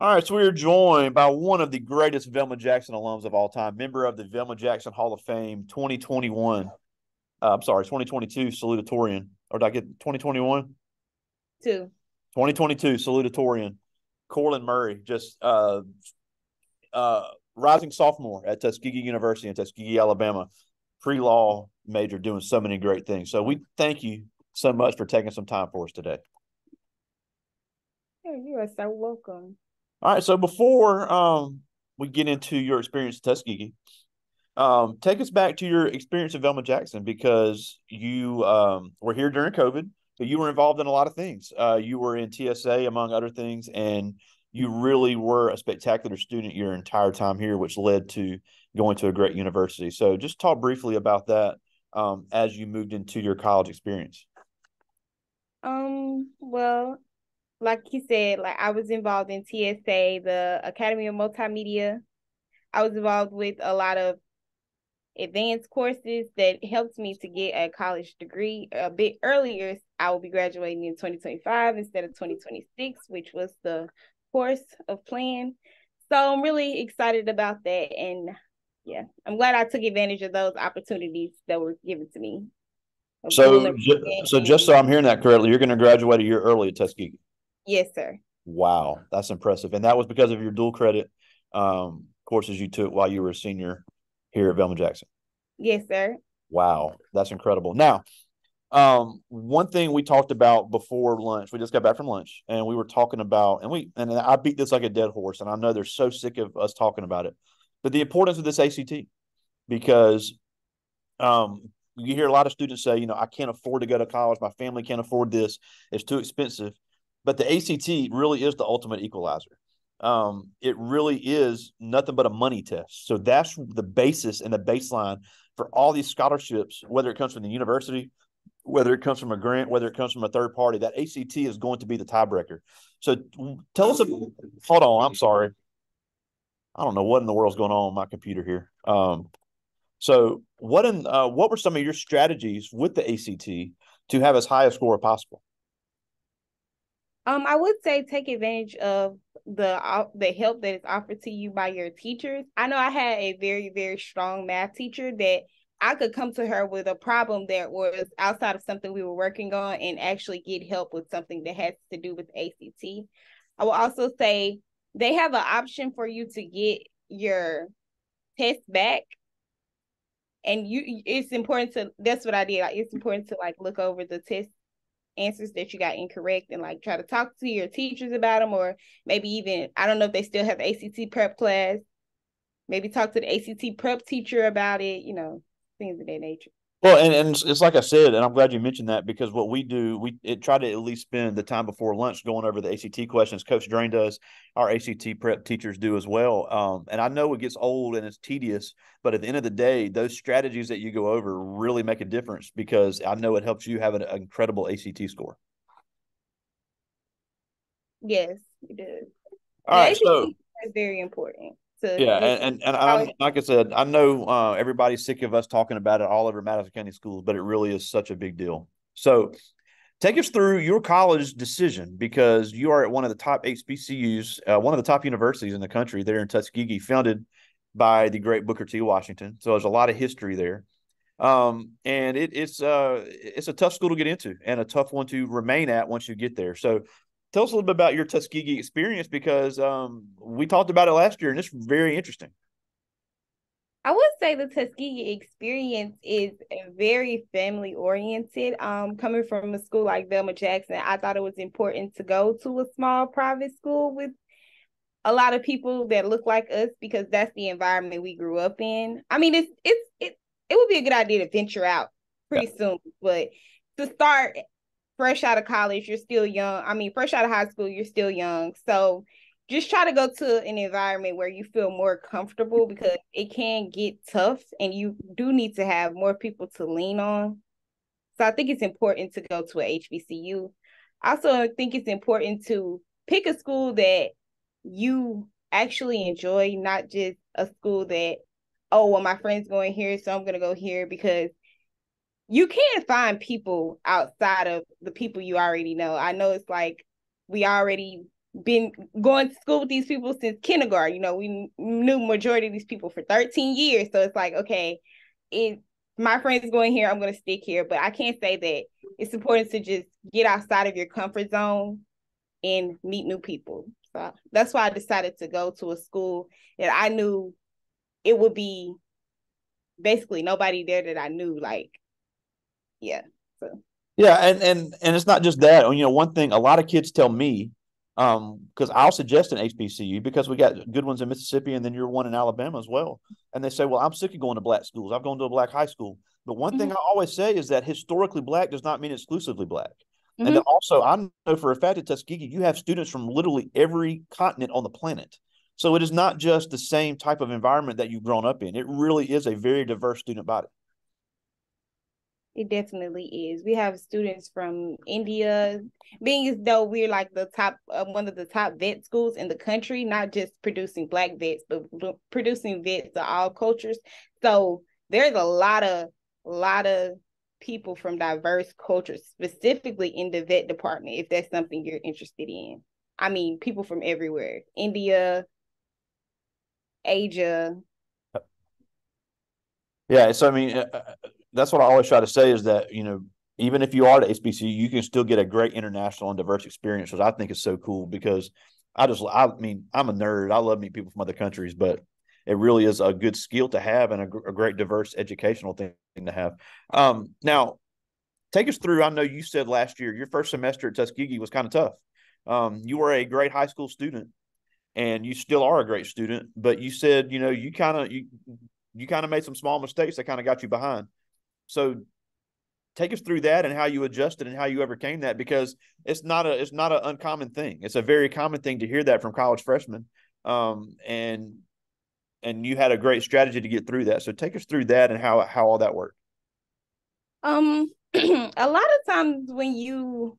All right, so we are joined by one of the greatest Velma Jackson alums of all time, member of the Velma Jackson Hall of Fame 2021. I'm sorry, 2022 Salutatorian. Or did I get 2021? Too. 2022 Salutatorian. Korlin Murry, just uh, rising sophomore at Tuskegee University in Tuskegee, Alabama, pre-law major, doing so many great things. So we thank you so much for taking some time for us today. Yeah, you are so welcome. All right, so before we get into your experience at Tuskegee, take us back to your experience at Velma Jackson because you were here during COVID, but you were involved in a lot of things. You were in TSA, among other things, and you really were a spectacular student your entire time here, which led to going to a great university. So just talk briefly about that as you moved into your college experience. Well, like you said, like I was involved in TSA, the Academy of Multimedia. I was involved with a lot of advanced courses that helped me to get a college degree a bit earlier. I will be graduating in 2025 instead of 2026, which was the course of plan. So I'm really excited about that. And yeah, I'm glad I took advantage of those opportunities that were given to me of So, dual so and just so I'm hearing that correctly, you're going to graduate a year early at Tuskegee. yes, sir. Wow, that's impressive. And that was because of your dual credit courses you took while you were a senior here at Velma Jackson. Yes, sir. Wow, that's incredible. Now, one thing we talked about before lunch, we just got back from lunch and we were talking about, and I beat this like a dead horse, and I know they're so sick of us talking about it, but the importance of this ACT because you hear a lot of students say, I can't afford to go to college. My family can't afford this. It's too expensive. But the ACT really is the ultimate equalizer. It really is nothing but a money test. So that's the basis and the baseline for all these scholarships, whether it comes from the university, whether it comes from a grant, whether it comes from a third party. That ACT is going to be the tiebreaker. So tell us, hold on, I'm sorry. I don't know what in the world's going on my computer here. So what were some of your strategies with the ACT to have as high a score as possible? I would say take advantage of the help that is offered to you by your teachers. I know I had a very, very strong math teacher that I could come to her with a problem that was outside of something we were working on and actually get help with something that has to do with ACT. I will also say they have an option for you to get your test back, and it's important to, that's what I did. Like, it's important to like look over the test answers that you got incorrect and like try to talk to your teachers about them, or maybe even, I don't know if they still have ACT prep class, maybe talk to the ACT prep teacher about it, things of that nature. Well, and it's like I said, and I'm glad you mentioned that because what we do, we try to at least spend the time before lunch going over the ACT questions. Coach Drain does, our ACT prep teachers do as well. And I know it gets old and it's tedious, but at the end of the day, those strategies that you go over really make a difference because I know it helps you have an incredible ACT score. Yes, it does. All And right, so ACT is very important to yeah, get and college. I'm like I said, I know everybody's sick of us talking about it all over Madison County schools, but it really is such a big deal. So take us through your college decision because you are at one of the top HBCUs, one of the top universities in the country there in Tuskegee, founded by the great Booker T. Washington. So there's a lot of history there. And it's a tough school to get into and a tough one to remain at once you get there. So tell us a little bit about your Tuskegee experience because we talked about it last year and it's very interesting. I would say the Tuskegee experience is very family oriented. Coming from a school like Velma Jackson, I thought it was important to go to a small private school with a lot of people that look like us because that's the environment we grew up in. I mean, it would be a good idea to venture out Yeah. pretty soon, but to start fresh out of college, you're still young. I mean, fresh out of high school, you're still young. So just try to go to an environment where you feel more comfortable because it can get tough and you do need to have more people to lean on. So I think it's important to go to a HBCU. Also, I think it's important to pick a school that you actually enjoy, not just a school that, oh, well, my friend's going here, so I'm going to go here, because you can find people outside of the people you already know. I know it's like we already been going to school with these people since kindergarten. You know, we knew majority of these people for 13 years. So it's like, okay, it my friends going here, I'm going to stick here. But I can't say that it's important to just get outside of your comfort zone and meet new people. So that's why I decided to go to a school that I knew it would be basically nobody there that I knew. Like, yeah. So Yeah, and it's not just that. You know, one thing a lot of kids tell me, because I'll suggest an HBCU because we got good ones in Mississippi, and then you're one in Alabama as well. And they say, "Well, I'm sick of going to black schools. I've gone to a black high school." But one thing I always say is that historically black does not mean exclusively black. And then also, I know for a fact at Tuskegee, you have students from literally every continent on the planet. So it is not just the same type of environment that you've grown up in. It really is a very diverse student body. it definitely is. We have students from India, being as though we're like the top, one of the top vet schools in the country, not just producing black vets, but producing vets of all cultures. So there's a lot of people from diverse cultures, specifically in the vet department, if that's something you're interested in. I mean, people from everywhere, India, Asia. Yeah, so I mean, that's what I always try to say is that even if you are at HBCU, you can still get a great international and diverse experience, which I think is so cool because I mean, I'm a nerd. I love meeting people from other countries, but it really is a good skill to have and a great diverse educational thing to have. Now, take us through. I know you said last year your first semester at Tuskegee was kind of tough. You were a great high school student, and you still are a great student, but you said you kind of made some small mistakes that kind of got you behind. So take us through that and how you adjusted and how you overcame that, because it's not an uncommon thing. It's a very common thing to hear that from college freshmen. And you had a great strategy to get through that. So take us through that and how all that worked. A lot of times when you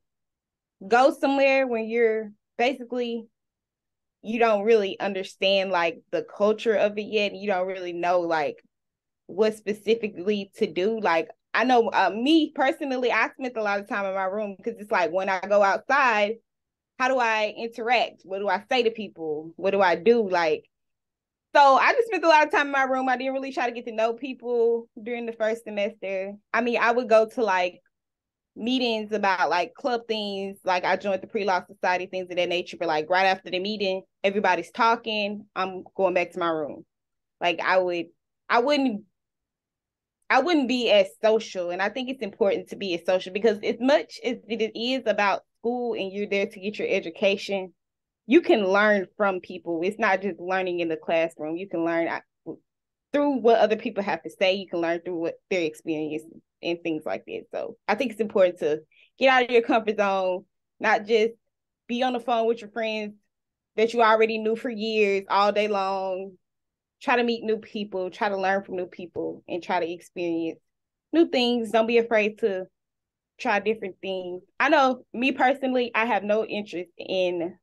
go somewhere, when you're basically, you don't really understand like the culture of it yet. You don't really know like what specifically to do. Like I know me personally, I spent a lot of time in my room because it's like when I go outside, how do I interact? What do I say to people? What do I do? Like, so I just spent a lot of time in my room. I didn't really try to get to know people during the first semester. I mean, I would go to like meetings about like club things, like I joined the pre-law society, things of that nature, but like right after the meeting everybody's talking, I'm going back to my room. Like I wouldn't be as social, and I think it's important to be as social because as much as it is about school and you're there to get your education, you can learn from people. It's not just learning in the classroom. You can learn through what other people have to say. You can learn through what their experience and things like that. So I think it's important to get out of your comfort zone, not just be on the phone with your friends that you already knew for years all day long. Try to meet new people, try to learn from new people, and try to experience new things. Don't be afraid to try different things. I know me personally, I have no interest in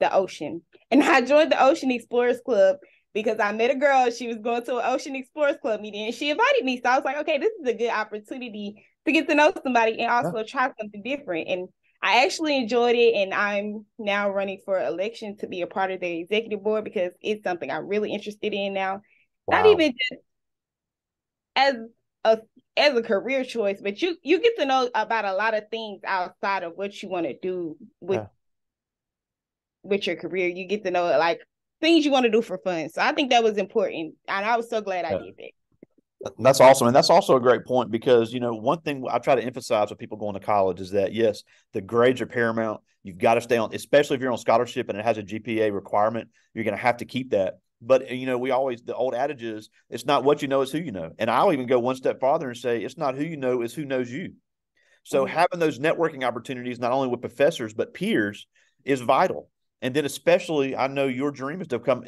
the ocean. And I joined the Ocean Explorers Club because I met a girl. She was going to an Ocean Explorers Club meeting and she invited me. So I was like, okay, this is a good opportunity to get to know somebody and also try something different. And I actually enjoyed it. And I'm now running for election to be a part of the executive board because it's something I'm really interested in now. Wow. Not even just as a career choice, but you get to know about a lot of things outside of what you want to do with your career. You get to know like things you want to do for fun. So I think that was important. And I was so glad I did that. That's awesome. And that's also a great point because, one thing I try to emphasize with people going to college is that, yes, the grades are paramount. You've got to stay on, especially if you're on scholarship and it has a GPA requirement, you're going to have to keep that. But, the old adage is it's not what you know, it's who you know. And I'll even go one step farther and say it's not who you know, it's who knows you. So having those networking opportunities, not only with professors, but peers is vital. And then especially, I know your dream is to become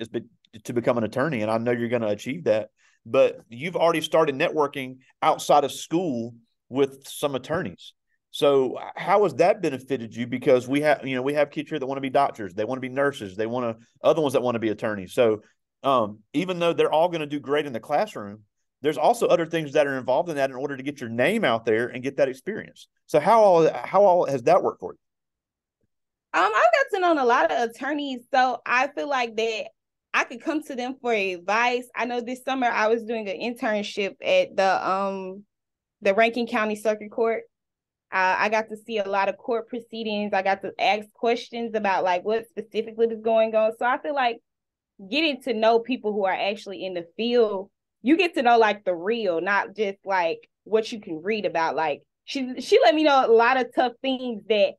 an attorney, and I know you're going to achieve that. But you've already started networking outside of school with some attorneys. So how has that benefited you? Because we have kids here that want to be doctors, they want to be nurses, they want to other ones that want to be attorneys. So even though they're all going to do great in the classroom, there's also other things that are involved in that in order to get your name out there and get that experience. So how all has that worked for you? I've got to know a lot of attorneys, so I feel like that I could come to them for advice. I know this summer I was doing an internship at the Rankin County Circuit Court. I got to see a lot of court proceedings. I got to ask questions about like what specifically was going on. So I feel like getting to know people who are actually in the field, you get to know like the real, not just like what you can read about. Like she let me know a lot of tough things that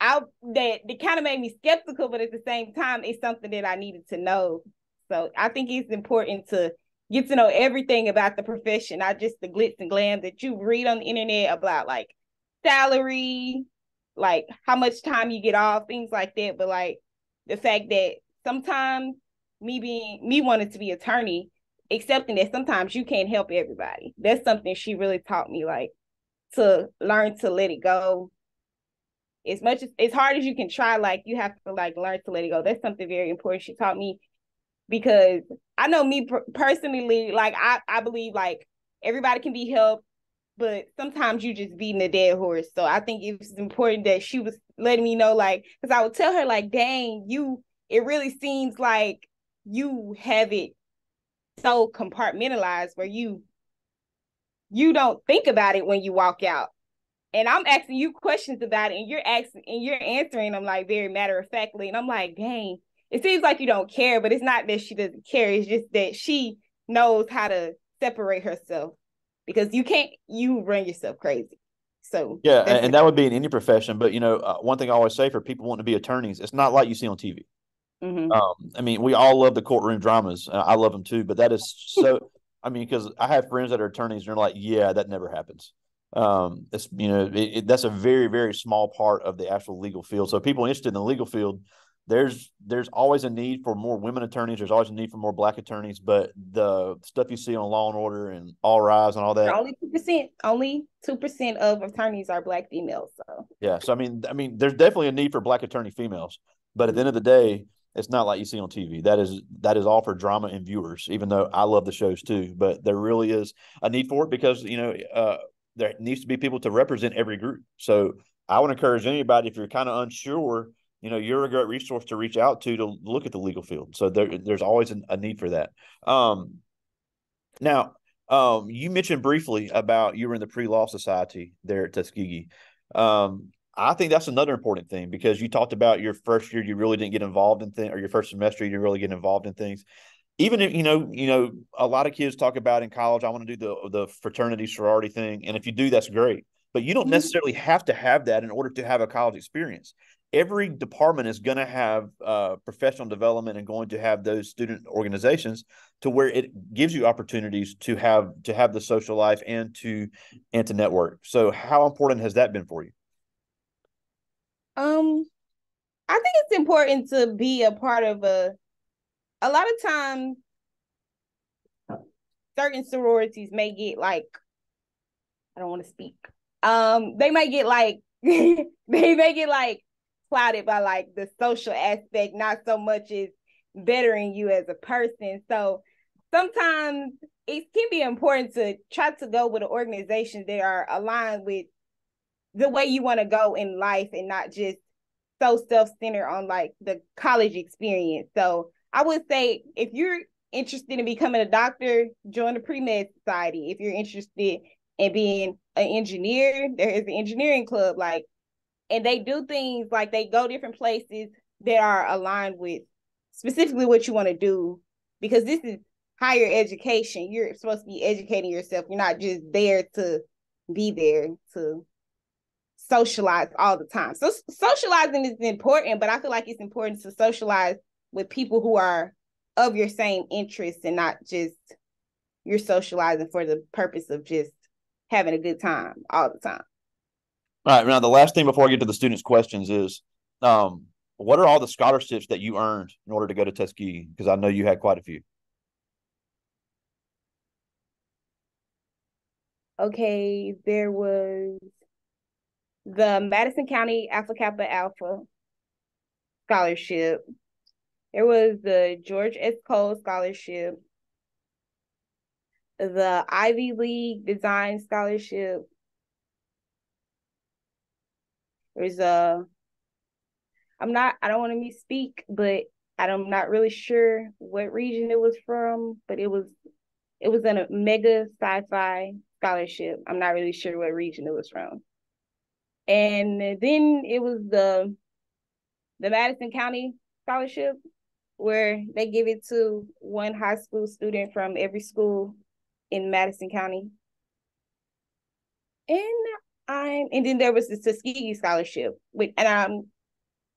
kind of made me skeptical, but at the same time, it's something that I needed to know. So I think it's important to get to know everything about the profession, not just the glitz and glam that you read on the internet about like salary, like how much time you get off, things like that. But like the fact that sometimes me wanting to be attorney, accepting that sometimes you can't help everybody. That's something she really taught me, like to learn to let it go. As much as hard as you can try, like you have to like learn to let it go. That's something very important she taught me, because I know me personally, like I believe like everybody can be helped, but sometimes you just beating a dead horse. So I think it was important that she was letting me know, like, because I would tell her like, dang, it really seems like you have it so compartmentalized where you don't think about it when you walk out. And I'm asking you questions about it, and you're answering them like very matter of factly. And I'm like, dang, it seems like you don't care, but it's not that she doesn't care. It's just that she knows how to separate herself, because you run yourself crazy. So Yeah, that's and that would be in any profession. But one thing I always say for people wanting to be attorneys, it's not like you see on TV. mm-hmm. I mean, we all love the courtroom dramas. I love them too, but that is so. I mean, because I have friends that are attorneys, and they're like, "Yeah, that never happens." It's that's a very very small part of the actual legal field. So people interested in the legal field, there's always a need for more women attorneys. There's always a need for more black attorneys. But the stuff you see on Law and Order and All Rise and all that, Only 2% of attorneys are black females. So yeah. So I mean, there's definitely a need for black attorney females. But at the end of the day, it's not like you see on TV. That is all for drama and viewers. Even though I love the shows too, but there really is a need for it because there needs to be people to represent every group. So I would encourage anybody, if you're kind of unsure, you're a great resource to reach out to look at the legal field. So there's always a need for that. Now, you mentioned briefly about you were in the pre-law society there at Tuskegee. I think that's another important thing because you talked about your first year, you really didn't get involved in things, or your first semester, you didn't really get involved in things. Even if a lot of kids talk about in college, I want to do the fraternity sorority thing, and if you do, that's great. But you don't necessarily have to have that in order to have a college experience. Every department is going to have professional development and going to have those student organizations to where it gives you opportunities to have the social life and to network. So how important has that been for you? um I think it's important to be a part of a lot of times certain sororities may get like, I don't want to speak. They may get like they may get like clouded by like the social aspect, not so much as bettering you as a person. So sometimes it can be important to try to go with organizations that are aligned with the way you want to go in life and not just so self-centered on like the college experience. So I would say if you're interested in becoming a doctor, join the pre-med society. If you're interested in being an engineer, there is an engineering club, like, and they do things like they go different places that are aligned with specifically what you want to do, because this is higher education. You're supposed to be educating yourself. You're not just there to be there to socialize all the time. So socializing is important, but I feel like it's important to socialize with people who are of your same interests and not just you're socializing for the purpose of just having a good time all the time. All right. Now, the last thing before I get to the students' questions is, what are all the scholarships that you earned in order to go to Tuskegee? Because I know you had quite a few. Okay, there was the Madison County Alpha Kappa Alpha scholarship. There was the George S. Cole scholarship, the Ivy League Design Scholarship. There's a I don't want to misspeak, but I'm not really sure what region it was from, but it was in a mega sci-fi scholarship. I'm not really sure what region it was from. And then it was the Madison County scholarship, where they give it to one high school student from every school in Madison County. And and then there was the Tuskegee scholarship, and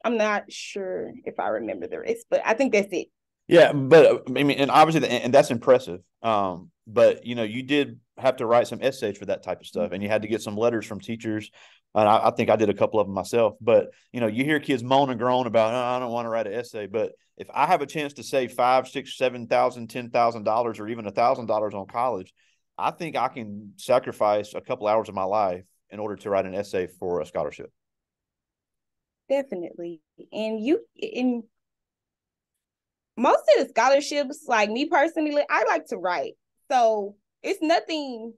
I'm not sure if I remember the rest, but I think that's it. Yeah, but I mean, and obviously, and that's impressive. But you did have to write some essays for that type of stuff, and you had to get some letters from teachers. And I think I did a couple of them myself. But you hear kids moan and groan about, oh, I don't want to write an essay. But if I have a chance to save $5, $6, $7,000, $10,000, or even $1,000 on college, I think I can sacrifice a couple hours of my life in order to write an essay for a scholarship. Definitely. And in most of the scholarships, like me personally, I like to write. So it's nothing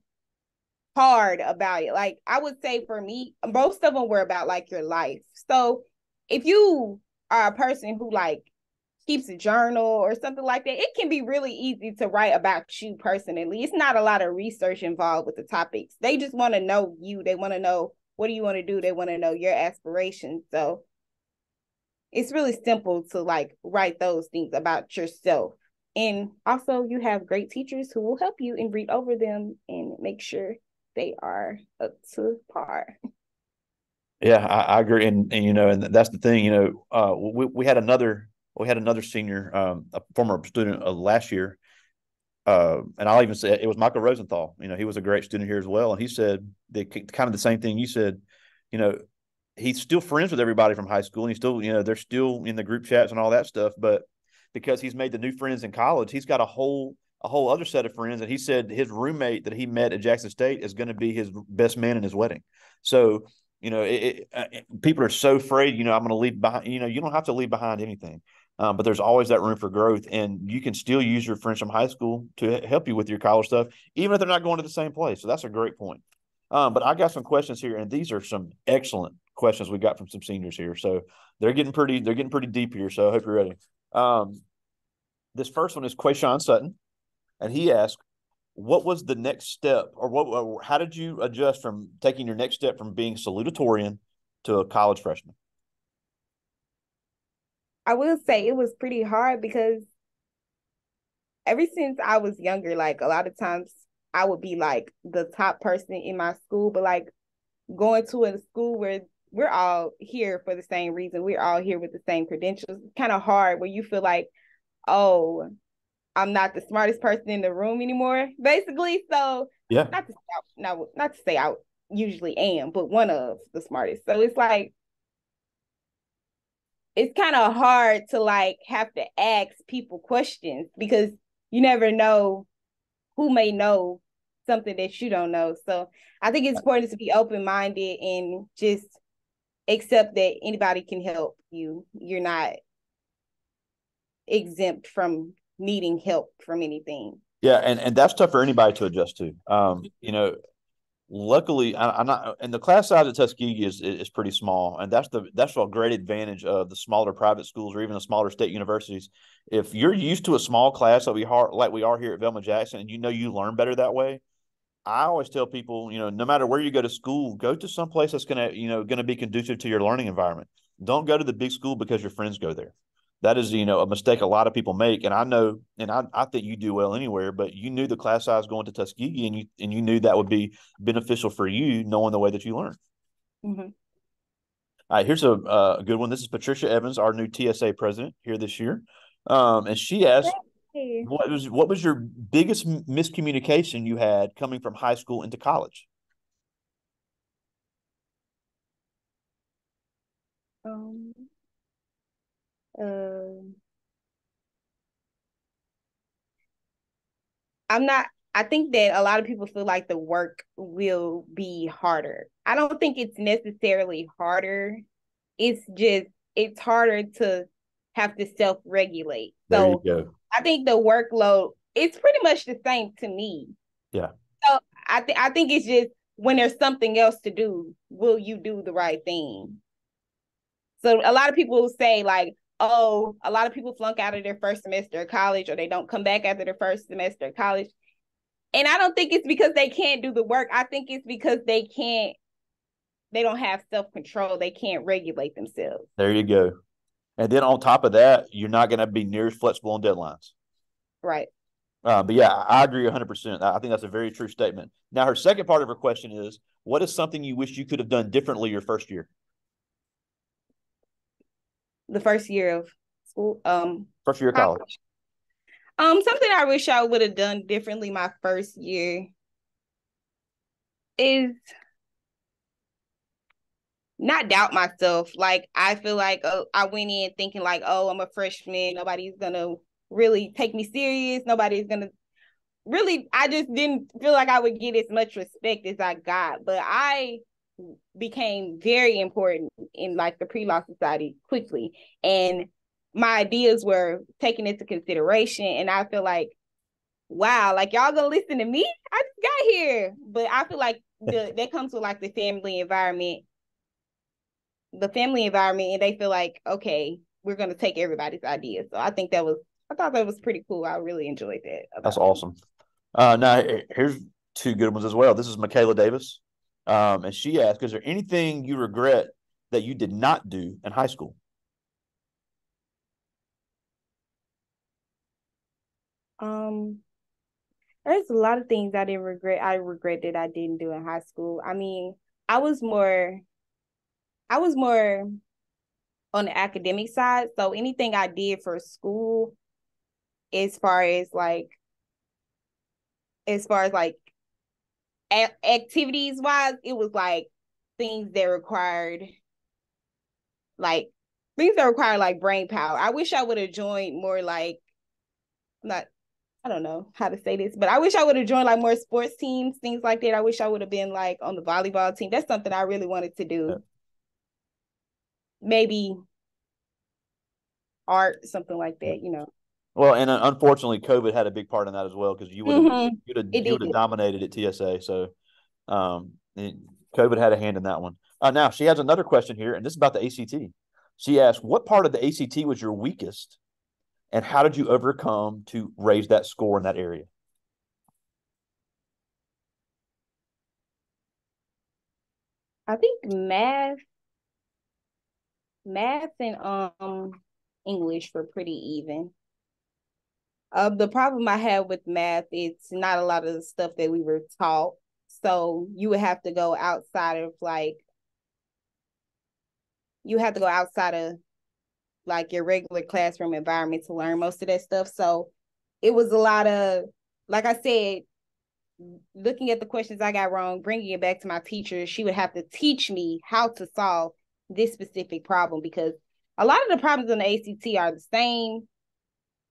hard about it. Like I would say for me, most of them were about like your life. So if you are a person who like keeps a journal or something like that, it can be really easy to write about you personally. It's not a lot of research involved with the topics. They just want to know you. They want to know what do you want to do. They want to know your aspirations. So it's really simple to like write those things about yourself. And also you have great teachers who will help you and read over them and make sure they are up to par. Yeah, I agree, and that's the thing. We had another senior, a former student last year, and I'll even say it was Michael Rosenthal. He was a great student here as well, and he said kind of the same thing you said. You know, he's still friends with everybody from high school, and he's still, they're still in the group chats and all that stuff. But because he's made the new friends in college, he's got a whole other set of friends. And he said his roommate that he met at Jackson State is going to be his best man in his wedding. So, people are so afraid, I'm going to leave behind, you don't have to leave behind anything. But there's always that room for growth, and you can still use your friends from high school to help you with your college stuff, even if they're not going to the same place. So that's a great point. But I got some questions here, and these are some excellent questions we got from some seniors here. So they're getting pretty deep here. So I hope you're ready. This first one is Quayshawn Sutton, and he asked, "What was the next step, or what? How did you adjust from taking your next step from being salutatorian to a college freshman?" I will say it was pretty hard because ever since I was younger, like a lot of times I would be like the top person in my school, but like going to a school where we're all here for the same reason, we're all here with the same credentials, it's kind of hard where you feel like, oh, I'm not the smartest person in the room anymore, basically. So Yeah, not to say I usually am, but one of the smartest. So it's like it's kind of hard to like have to ask people questions because you never know who may know something that you don't know. So I think it's important to be open minded and just accept that anybody can help you. You're not exempt from needing help from anything. yeah, and that's tough for anybody to adjust to. Luckily, I'm not, and the class size at Tuskegee is pretty small, and that's a great advantage of the smaller private schools or even the smaller state universities. If you're used to a small class like we are here at Velma Jackson, and you learn better that way, I always tell people, no matter where you go to school, go to some place that's gonna be conducive to your learning environment. Don't go to the big school because your friends go there. That is, a mistake a lot of people make. And I know, and I think you do well anywhere, but you knew the class size going to Tuskegee, and you knew that would be beneficial for you, knowing the way that you learn. Mm-hmm. All right, here's a good one. This is Patricia Evans, our new TSA president here this year, and she asked, Hey. what was your biggest miscommunication you had coming from high school into college? Um, uh, I'm not, I think that a lot of people feel like the work will be harder. I don't think it's necessarily harder. It's just, it's harder to have to self regulate. There you So go. I think the workload, it's pretty much the same to me. Yeah. So I think it's just when there's something else to do, will you do the right thing? So a lot of people say like, oh, a lot of people flunk out of their first semester of college, or they don't come back after their first semester of college. And I don't think it's because they can't do the work. I think it's because they don't have self-control. They can't regulate themselves. There you go. And then on top of that, you're not going to be near as flexible on deadlines. Right. But yeah, I agree 100%. I think that's a very true statement. Now, her second part of her question is, what is something you wish you could have done differently your first year? The first year of school, First year of college. Something I wish I would have done differently my first year is not doubt myself. Like, I feel like I went in thinking like, oh, I'm a freshman. Nobody's gonna really take me serious. Nobody's gonna really, I just didn't feel like I would get as much respect as I got. But I became very important in like the pre-law society quickly. And my ideas were taken into consideration. And I feel like, wow, like y'all gonna listen to me? I just got here. But I feel like that comes with like the family environment, and they feel like, okay, we're gonna take everybody's ideas. So I thought that was pretty cool. I really enjoyed that. That's awesome. Now, here's two good ones as well. This is Michaela Davis. And she asked, is there anything you regret that you did not do in high school? There's a lot of things I didn't regret. I regret that I didn't do in high school. I mean, I was more on the academic side. So anything I did for school, as far as like activities wise, it was like things that required like brain power. I wish I would have joined more like not I don't know how to say this, but I wish I would have joined like more sports teams, things like that. I wish I would have been like on the volleyball team. That's something I really wanted to do. Yeah. Maybe art, something like that, you know. Well, and unfortunately, COVID had a big part in that as well, because you would have dominated at TSA. So, COVID had a hand in that one. Now she has another question here, and this is about the ACT. She asked, "What part of the ACT was your weakest, and how did you overcome to raise that score in that area?" I think math and English were pretty even. The problem I had with math, it's not a lot of the stuff that we were taught. So you would have to go outside of your regular classroom environment to learn most of that stuff. So it was a lot of, like I said, looking at the questions I got wrong, bringing it back to my teacher, she would have to teach me how to solve this specific problem, because a lot of the problems in the ACT are the same,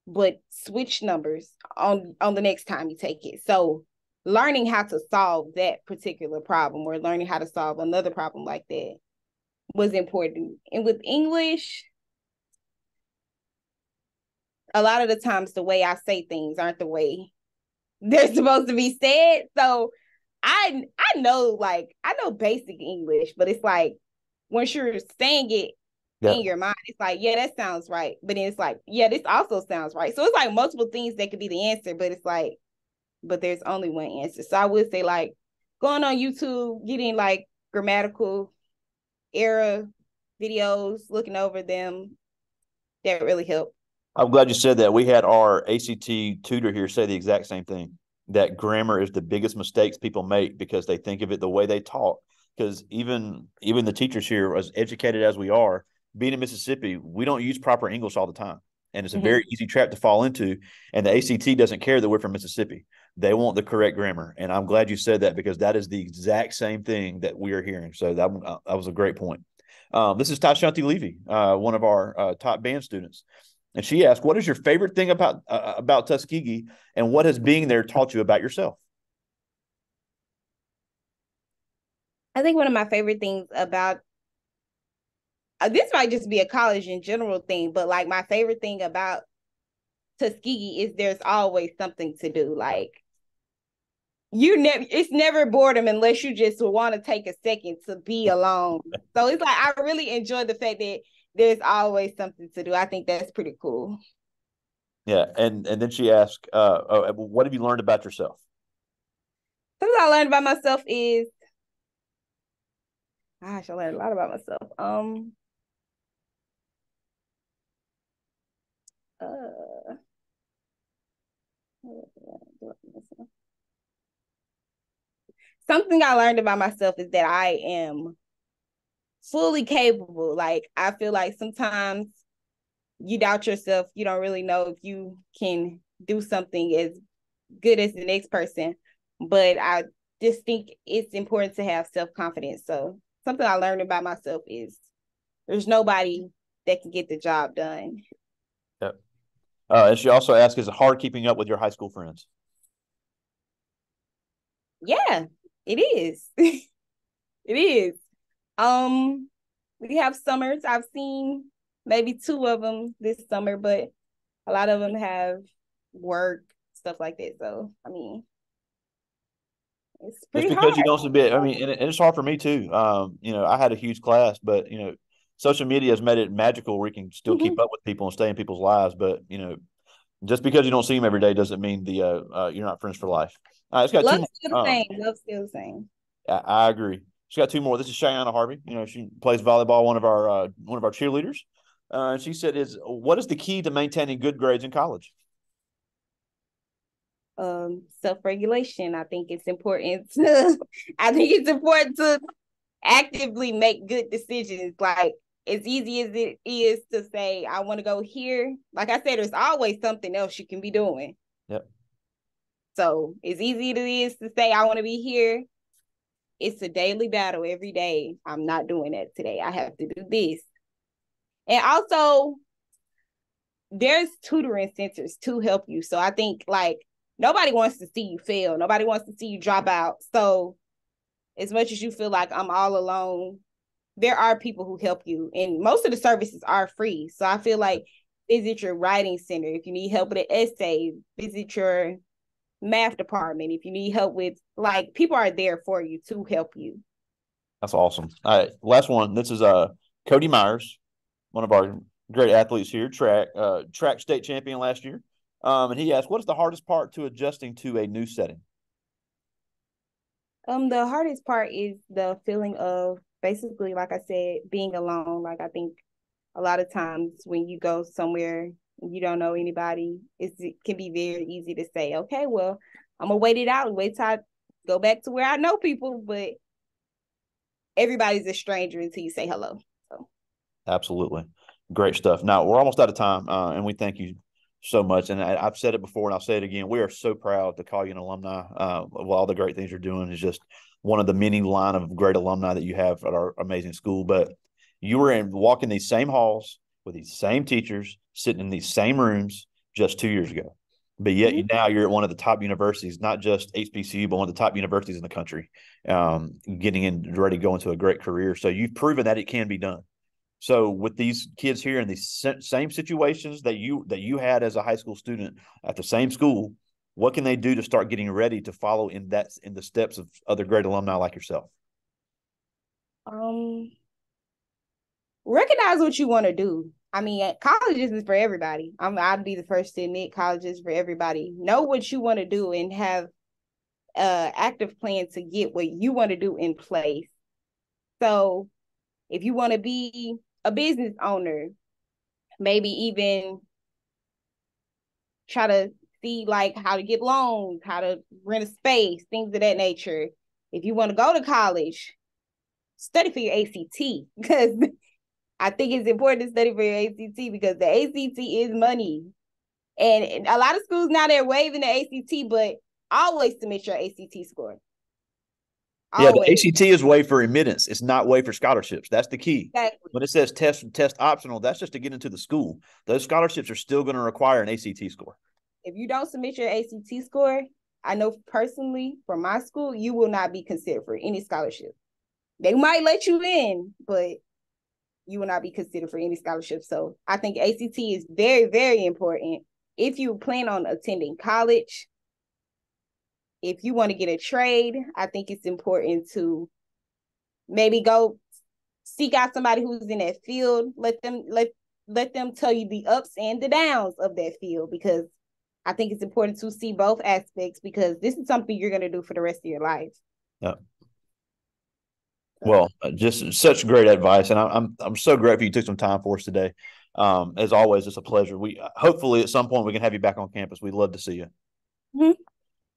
but switch numbers on the next time you take it. So learning how to solve that particular problem, or learning how to solve another problem like that, was important. And with English, a lot of the times the way I say things aren't the way they're supposed to be said. So I know basic English, but it's like once you're saying it in your mind, it's like, yeah, that sounds right. But then it's like, yeah, this also sounds right. So it's like multiple things that could be the answer, but it's like, but there's only one answer. So I would say like going on YouTube, getting like grammatical error videos, looking over them, that really helped. I'm glad you said that. We had our ACT tutor here say the exact same thing, that grammar is the biggest mistakes people make because they think of it the way they talk. Because even the teachers here, as educated as we are, being in Mississippi, we don't use proper English all the time. And it's a very easy trap to fall into. And the ACT doesn't care that we're from Mississippi. They want the correct grammar. And I'm glad you said that, because that is the exact same thing that we are hearing. So that was a great point. This is Tashanti Levy, one of our top band students. And she asked, what is your favorite thing about Tuskegee, and what has being there taught you about yourself? I think one of my favorite things about this might just be a college in general thing, but like my favorite thing about Tuskegee is there's always something to do. Like it's never boredom unless you just want to take a second to be alone. So it's like I really enjoy the fact that there's always something to do. I think that's pretty cool. Yeah, and then she asked, what have you learned about yourself? Something I learned about myself is, gosh, I learned a lot about myself. Uh, Something I learned about myself is that I am fully capable. Like, I feel like sometimes you doubt yourself. You don't really know if you can do something as good as the next person. But I just think it's important to have self-confidence. So something I learned about myself is there's nobody that can get the job done. Yep. And she also asked, is it hard keeping up with your high school friends? Yeah, it is. It is. We have summers. I've seen maybe 2 of them this summer, but a lot of them have work, stuff like that. So, I mean, it's Just pretty because you hard. don't submit, I mean, and it's hard for me too. I had a huge class, but social media has made it magical where you can still keep up with people and stay in people's lives. But just because you don't see them every day doesn't mean you're not friends for life. It's got 2 Love's more. still the same. Love's still the same. I agree. She's got 2 more. This is Cheyenne Harvey. She plays volleyball. One of our cheerleaders. She said, what is the key to maintaining good grades in college? Self-regulation. I think it's important to actively make good decisions. Like, as easy as it is to say, I want to go here. Like I said, there's always something else you can be doing. Yep. So as easy as it is to say, I want to be here, it's a daily battle every day. I'm not doing that today. I have to do this. And also, there's tutoring centers to help you. So I think, like, nobody wants to see you fail. Nobody wants to see you drop out. So as much as you feel like I'm all alone, there are people who help you. And most of the services are free. So I feel like visit your writing center. If you need help with an essay, visit your math department. If you need help with, like, people are there for you to help you. That's awesome. All right, last one. This is Cody Myers, one of our great athletes here, track state champion last year. And he asked, what is the hardest part to adjusting to a new setting? The hardest part is the feeling of, basically, like I said, being alone. Like, I think a lot of times when you go somewhere and you don't know anybody, it can be very easy to say, okay, well, I'm gonna wait it out and wait till I go back to where I know people, but everybody's a stranger until you say hello. So Absolutely. Great stuff. Now, we're almost out of time, and we thank you so much. And I've said it before, and I'll say it again. We are so proud to call you an alumni of all the great things you're doing. Is just one of the many line of great alumni that you have at our amazing school. But you were walking these same halls with these same teachers, sitting in these same rooms just 2 years ago. But yet now you're at one of the top universities, not just HBCU, but one of the top universities in the country, getting in, ready to go into a great career. So you've proven that it can be done. So with these kids here in these same situations that you had as a high school student at the same school, what can they do to start getting ready to follow in the steps of other great alumni like yourself? Recognize what you want to do. I mean, college isn't for everybody. I'd be the first to admit college is for everybody. Know what you want to do and have an active plan to get what you want to do in place. So if you want to be a business owner, maybe even try to see, like, how to get loans, how to rent a space, things of that nature. If you want to go to college, study for your ACT, because I think it's important to study for your ACT because the ACT is money. And a lot of schools now, they're waiving the ACT, but always submit your ACT score. Yeah, the Always. ACT is way for admittance. It's not way for scholarships. That's the key. Exactly. When it says test optional, that's just to get into the school. Those scholarships are still going to require an ACT score. If you don't submit your ACT score, I know personally from my school, you will not be considered for any scholarship. They might let you in, but you will not be considered for any scholarship. So I think ACT is very, very important. If you plan on attending college, if you want to get a trade, I think it's important to maybe go seek out somebody who's in that field. Let them tell you the ups and the downs of that field, because I think it's important to see both aspects, because this is something you're going to do for the rest of your life. Yeah. Well, just such great advice, and I'm so grateful you took some time for us today. As always, it's a pleasure. We hopefully at some point we can have you back on campus. We'd love to see you. Mm-hmm.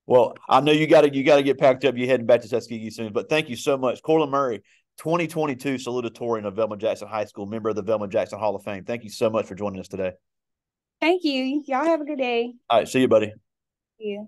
Well, I know you got to get packed up. You're heading back to Tuskegee soon, but thank you so much, Korlin Murry, 2022 Salutatorian of Velma Jackson High School, member of the Velma Jackson Hall of Fame. Thank you so much for joining us today. Thank you. Y'all have a good day. All right, see you, buddy. Yeah.